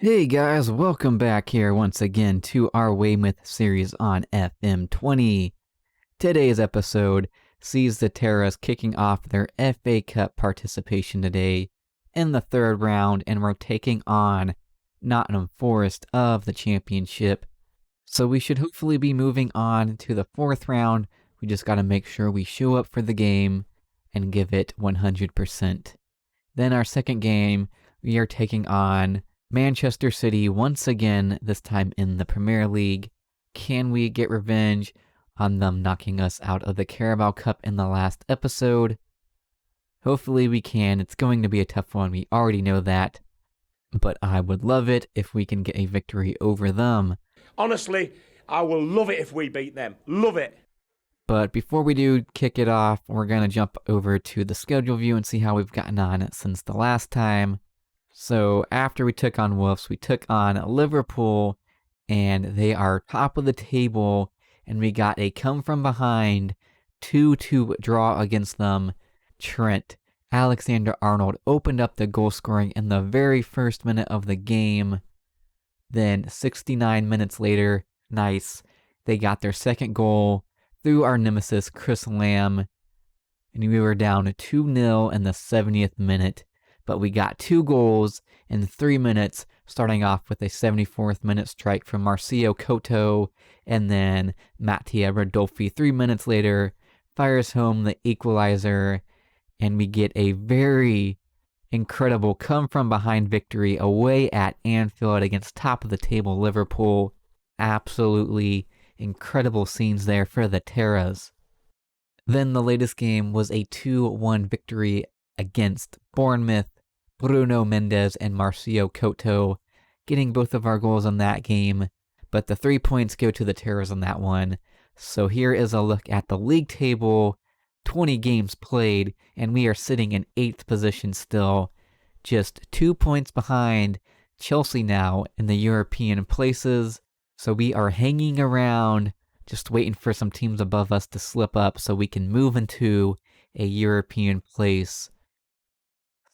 Hey guys, welcome back here once again to our Weymouth series on FM20. Today's episode sees the Terras kicking off their FA Cup participation today in the third round, and we're taking on Nottingham Forest of the championship. So we should hopefully be moving on to the fourth round. We just got to make sure we show up for the game and give it 100%. Then our second game, we are taking on Manchester City once again, this time in the Premier League. Can we get revenge on them knocking us out of the Carabao Cup in the last episode? Hopefully we can. It's going to be a tough one, we already know that. But I would love it if we can get a victory over them. Honestly, I will love it if we beat them. Love it. But before we do kick it off, we're going to jump over to the schedule view and see how we've gotten on since the last time. So after we took on Wolves, we took on Liverpool, and they are top of the table, and we got a come from behind 2-2 draw against them. Trent Alexander-Arnold opened up the goal scoring in the very first minute of the game. Then 69 minutes later, they got their second goal through our nemesis Chris Lamb, and we were down 2-0 in the 70th minute. But we got 2 goals in 3 minutes, starting off with a 74th minute strike from Marcio Couto, and then Mattia Rodolfi 3 minutes later fires home the equalizer, and we get a very incredible come-from-behind victory away at Anfield against top-of-the-table Liverpool. Absolutely incredible scenes there for the Terras. Then the latest game was a 2-1 victory against Bournemouth. Bruno Mendes and Marcio Couto getting both of our goals in that game, but the 3 points go to the Terras on that one. So here is a look at the league table, 20 games played, and we are sitting in 8th position still, just 2 points behind Chelsea now in the European places. So we are hanging around, just waiting for some teams above us to slip up so we can move into a European place.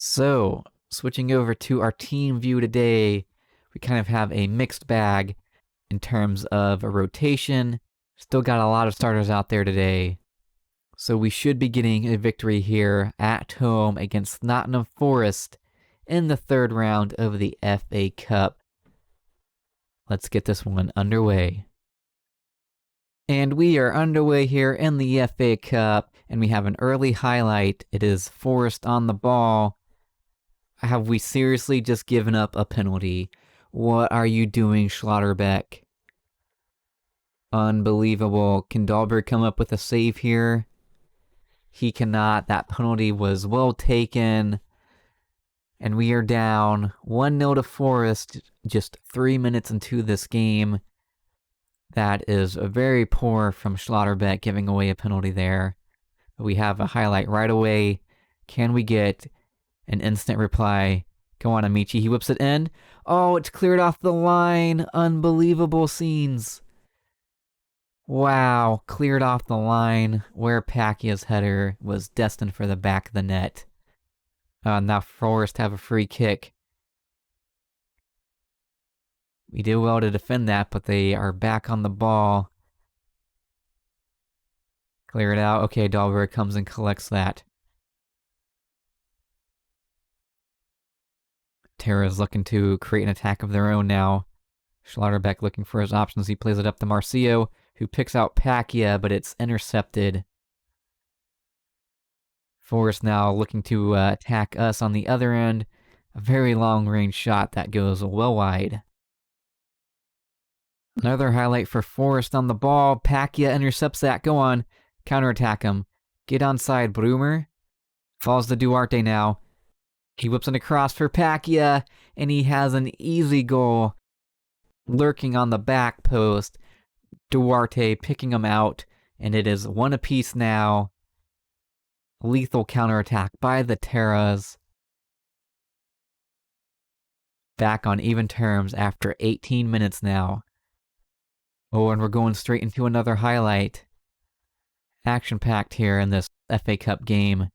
So, switching over to our team view today, we kind of have a mixed bag in terms of a rotation. Still got a lot of starters out there today. So we should be getting a victory here at home against Nottingham Forest in the third round of the FA Cup. Let's get this one underway. And we are underway here in the FA Cup, and we have an early highlight. It is Forest on the ball. Have we seriously just given up a penalty? What are you doing, Schlotterbeck? Unbelievable. Can Dahlberg come up with a save here? He cannot. That penalty was well taken. And we are down 1-0 to Forest just 3 minutes into this game. That is very poor from Schlotterbeck, giving away a penalty there. We have a highlight right away. Can we get an instant reply? Go on, Amici. He whips it in. Oh, it's cleared off the line. Unbelievable scenes. Wow, cleared off the line where Pakia's header was destined for the back of the net. Now Forest have a free kick. We did well to defend that, but they are back on the ball. Clear it out. Okay, Dahlberg comes and collects that. Terra's looking to create an attack of their own now. Schlotterbeck looking for his options. He plays it up to Marcio, who picks out Pakia, but it's intercepted. Forrest now looking to attack us on the other end. A very long-range shot that goes well wide. Another highlight for Forrest on the ball. Pakia intercepts that. Go on. Counterattack him. Get onside, Broomer. Falls to Duarte now. He whips it across for Pakia, and he has an easy goal lurking on the back post. Duarte picking him out, and it is 1 apiece now. Lethal counterattack by the Terras. Back on even terms after 18 minutes now. Oh, and we're going straight into another highlight. Action-packed here in this FA Cup game.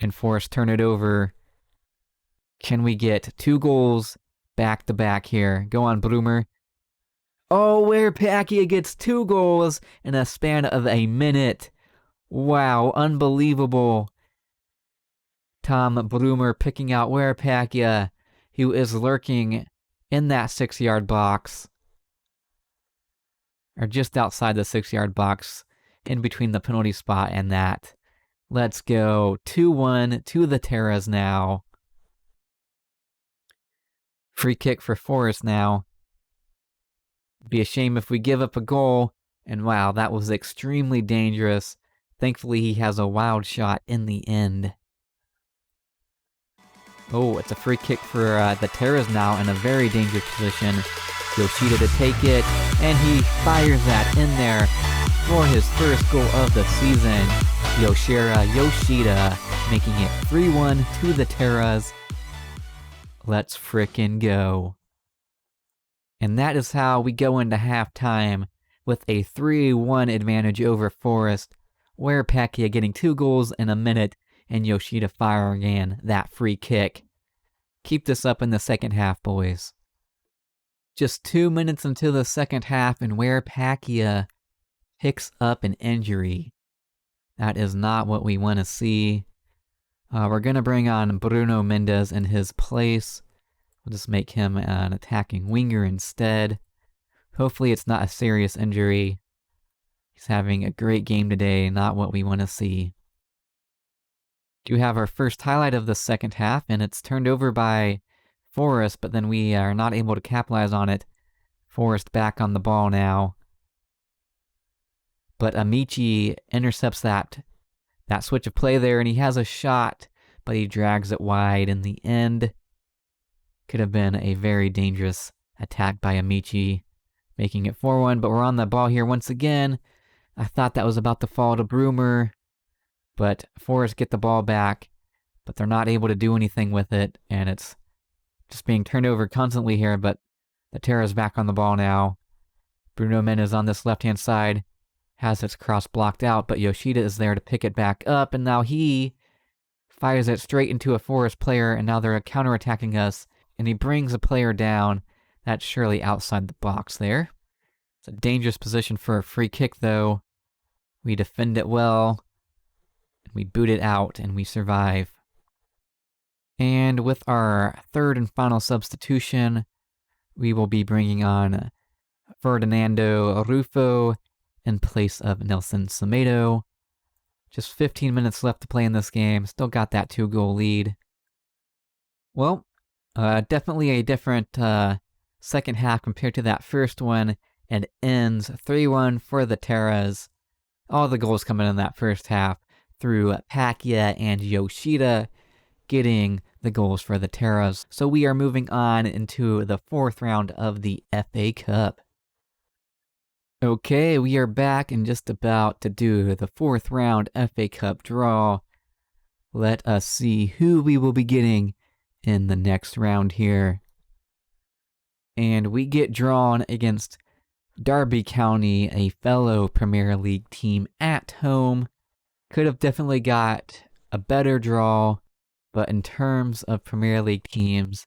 And Forrest turn it over. Can we get 2 goals back to back here? Go on, Broomer. Oh, where Pacquiao gets 2 goals in a span of a minute. Wow, unbelievable. Tom Broomer picking out where Pacquiao, who is lurking in that 6-yard box. Or just outside the 6-yard box, in between the penalty spot and that. Let's go. 2-1 to the Terras now. Free kick for Forest now. Be a shame if we give up a goal. And wow, that was extremely dangerous. Thankfully, he has a wild shot in the end. Oh, it's a free kick for the Terras now in a very dangerous position. Yoshida to take it, and he fires that in there for his first goal of the season. Yoshida making it 3-1 to the Terras. Let's frickin' go. And that is how we go into halftime with a 3-1 advantage over Forest, where Pacquiao getting 2 goals in a minute and Yoshida firing in that free kick. Keep this up in the second half, boys. Just 2 minutes into the second half, and where Pacquiao picks up an injury. That is not what we want to see. We're going to bring on Bruno Mendes in his place. We'll just make him an attacking winger instead. Hopefully it's not a serious injury. He's having a great game today, not what we want to see. Do have our first highlight of the second half, and it's turned over by Forest, but then we are not able to capitalize on it. Forest back on the ball now. But Amici intercepts that switch of play there, and he has a shot, but he drags it wide in the end. Could have been a very dangerous attack by Amici, making it 4-1, but we're on the ball here once again. I thought that was about to fall to Broomer, but Forest get the ball back, but they're not able to do anything with it, and it's just being turned over constantly here, but the Terra's back on the ball now. Bruno Mendes on this left-hand side has its cross blocked out, but Yoshida is there to pick it back up, and now he fires it straight into a Forest player, and now they're counterattacking us, and he brings a player down. That's surely outside the box there. It's a dangerous position for a free kick, though. We defend it well, and we boot it out, and we survive. And with our third and final substitution, we will be bringing on Ferdinando Rufo in place of Nelson Semedo. Just 15 minutes left to play in this game. Still got that 2-goal lead. Well, definitely a different second half compared to that first one. It ends 3-1 for the Terras. All the goals coming in that first half through Pacquiao and Yoshida getting the goals for the Terras. So we are moving on into the fourth round of the FA Cup. Okay, we are back and just about to do the fourth round FA Cup draw. Let us see who we will be getting in the next round here. And we get drawn against Derby County, a fellow Premier League team at home. Could have definitely got a better draw, but in terms of Premier League teams,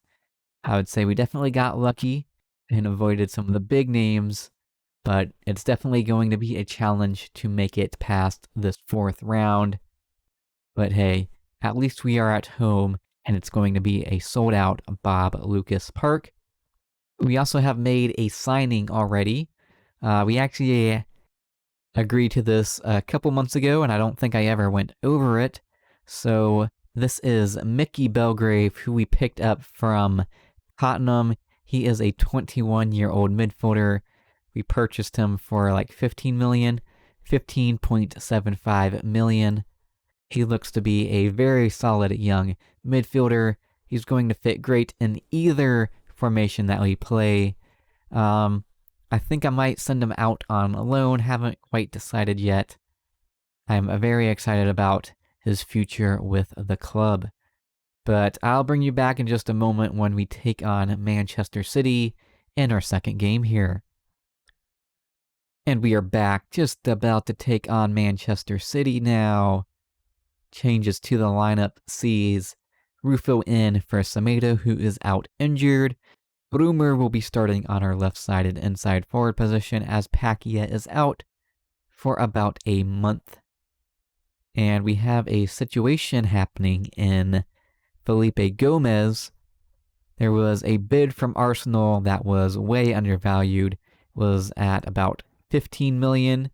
I would say we definitely got lucky and avoided some of the big names, but it's definitely going to be a challenge to make it past this fourth round. But hey, at least we are at home, and it's going to be a sold-out Bob Lucas Park. We also have made a signing already. We actually agreed to this a couple months ago, and I don't think I ever went over it. So this is Mickey Belgrave, who we picked up from Tottenham. He is a 21-year-old midfielder. We purchased him for like 15.75 million. He looks to be a very solid young midfielder. He's going to fit great in either formation that we play. I think I might send him out on loan. Haven't quite decided yet. I'm very excited about his future with the club. But I'll bring you back in just a moment when we take on Manchester City in our second game here. And we are back, just about to take on Manchester City now. Changes to the lineup sees Rufo in for Semedo, who is out injured. Broomer will be starting on our left-sided inside forward position as Pakia is out for about a month. And we have a situation happening in Felipe Gomez. There was a bid from Arsenal that was way undervalued, was at about 15 million,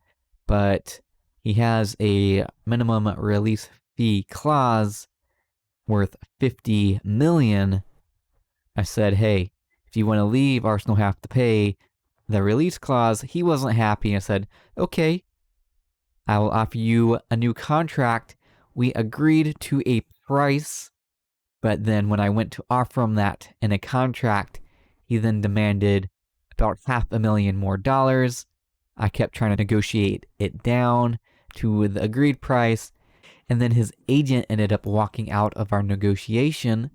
but he has a minimum release fee clause worth 50 million. I said, hey, if you want to leave, Arsenal have to pay the release clause. He wasn't happy. I said, okay, I will offer you a new contract. We agreed to a price, but then when I went to offer him that in a contract, he then demanded about $500,000 more. I kept trying to negotiate it down to the agreed price, and then his agent ended up walking out of our negotiation.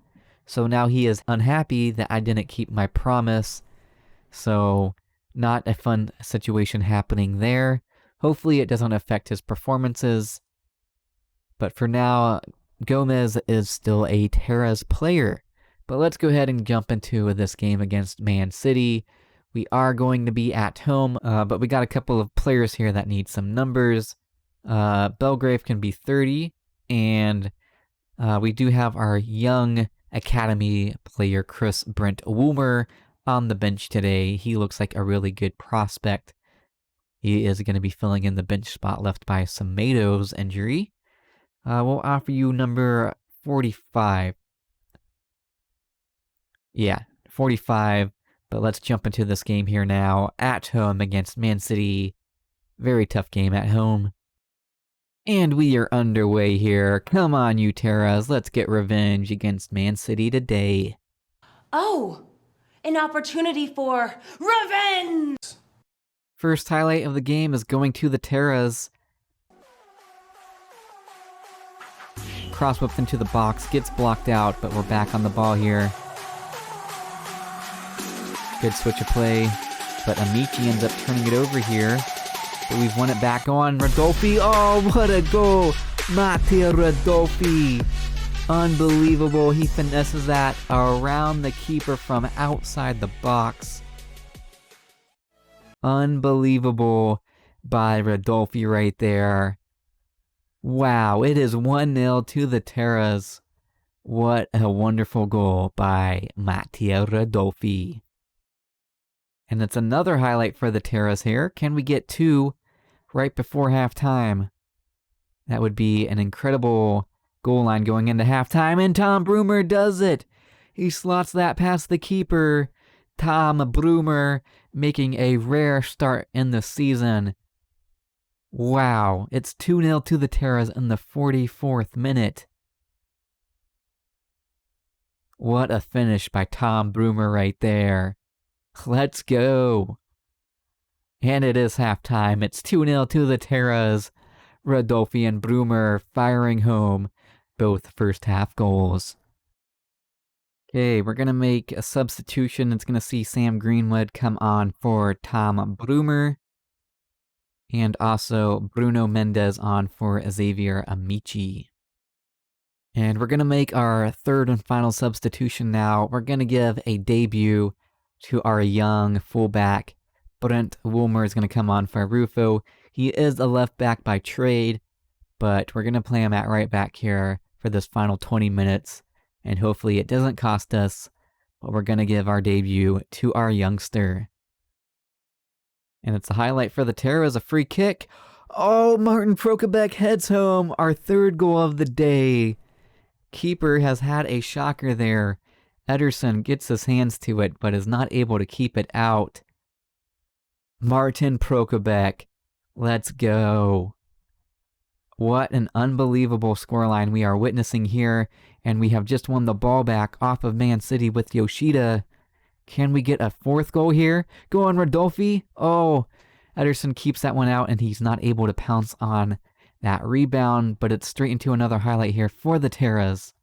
So now he is unhappy that I didn't keep my promise. So not a fun situation happening there. Hopefully it doesn't affect his performances. But for now, Gomez is still a Terra's player. But let's go ahead and jump into this game against Man City. We are going to be at home, but we got a couple of players here that need some numbers. Belgrave can be 30, and we do have our young academy player Chris Brent Woomer on the bench today. He looks like a really good prospect. He is going to be filling in the bench spot left by Semedo's injury. We'll offer you number 45. Yeah, 45. But let's jump into this game here now. At home against Man City. Very tough game at home. And we are underway here. Come on, you Terras. Let's get revenge against Man City today. Oh, an opportunity for revenge! First highlight of the game is going to the Terras. Cross whipped into the box, gets blocked out, but we're back on the ball here. Good switch of play, but Amici ends up turning it over here. But we've won it back on Rodolfi. Oh, what a goal! Matteo Rodolfi. Unbelievable. He finesses that around the keeper from outside the box. Unbelievable by Rodolfi right there. Wow, it is 1-0 to the Terras. What a wonderful goal by Matteo Rodolfi. And it's another highlight for the Terras here. Can we get 2 right before halftime? That would be an incredible goal line going into halftime, and Tom Broomer does it. He slots that past the keeper. Tom Broomer making a rare start in the season. Wow, it's 2-0 to the Terras in the 44th minute. What a finish by Tom Broomer right there. Let's go. And it is halftime. It's 2-0 to the Terras. Rodolfi and Broomer firing home both first half goals. Okay, we're going to make a substitution. It's going to see Sam Greenwood come on for Tom Broomer. And also Bruno Mendes on for Xavier Amici. And we're going to make our third and final substitution now. We're going to give a debut to our young fullback. Brent Woomer is going to come on for Rufo. He is a left back by trade, but we're going to play him at right back here for this final 20 minutes. And hopefully it doesn't cost us, but we're going to give our debut to our youngster. And it's a highlight for the Terras, a free kick. Oh, Martin Prokopec heads home, our third goal of the day. Keeper has had a shocker there. Ederson gets his hands to it, but is not able to keep it out. Martin Prokopec, let's go. What an unbelievable scoreline we are witnessing here, and we have just won the ball back off of Man City with Yoshida. Can we get a fourth goal here? Go on, Rodolfi. Oh, Ederson keeps that one out, and he's not able to pounce on that rebound, but it's straight into another highlight here for the Terras.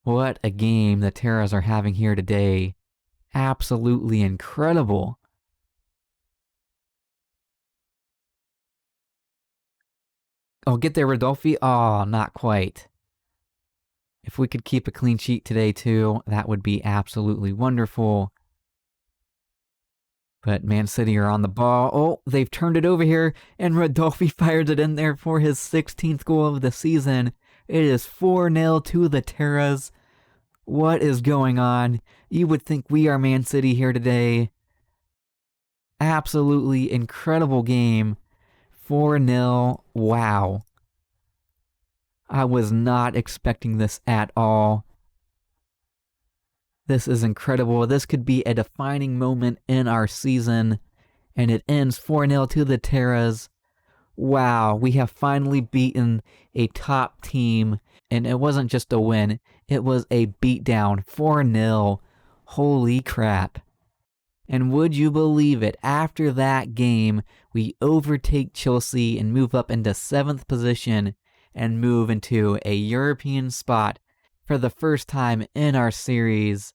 What a game the Terras are having here today. Absolutely incredible. Oh, get there, Rodolfi. Oh, not quite. If we could keep a clean sheet today too, that would be absolutely wonderful. But Man City are on the ball. Oh, they've turned it over here, and Rodolfi fires it in there for his 16th goal of the season. It is 4-0 to the Terras. What is going on? You would think we are Man City here today. Absolutely incredible game. 4-0. Wow. I was not expecting this at all. This is incredible. This could be a defining moment in our season. And it ends 4-0 to the Terras. Wow, we have finally beaten a top team. And it wasn't just a win. It was a beatdown. 4-0. Holy crap. And would you believe it, after that game, we overtake Chelsea and move up into 7th position and move into a European spot for the first time in our series.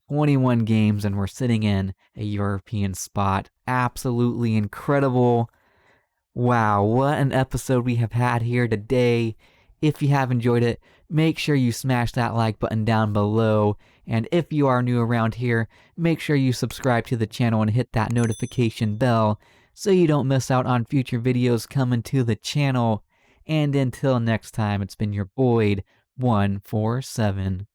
21 games and we're sitting in a European spot. Absolutely incredible. Wow, what an episode we have had here today. If you have enjoyed it, make sure you smash that like button down below. And if you are new around here, make sure you subscribe to the channel and hit that notification bell so you don't miss out on future videos coming to the channel. And until next time, it's been your Boyd 147.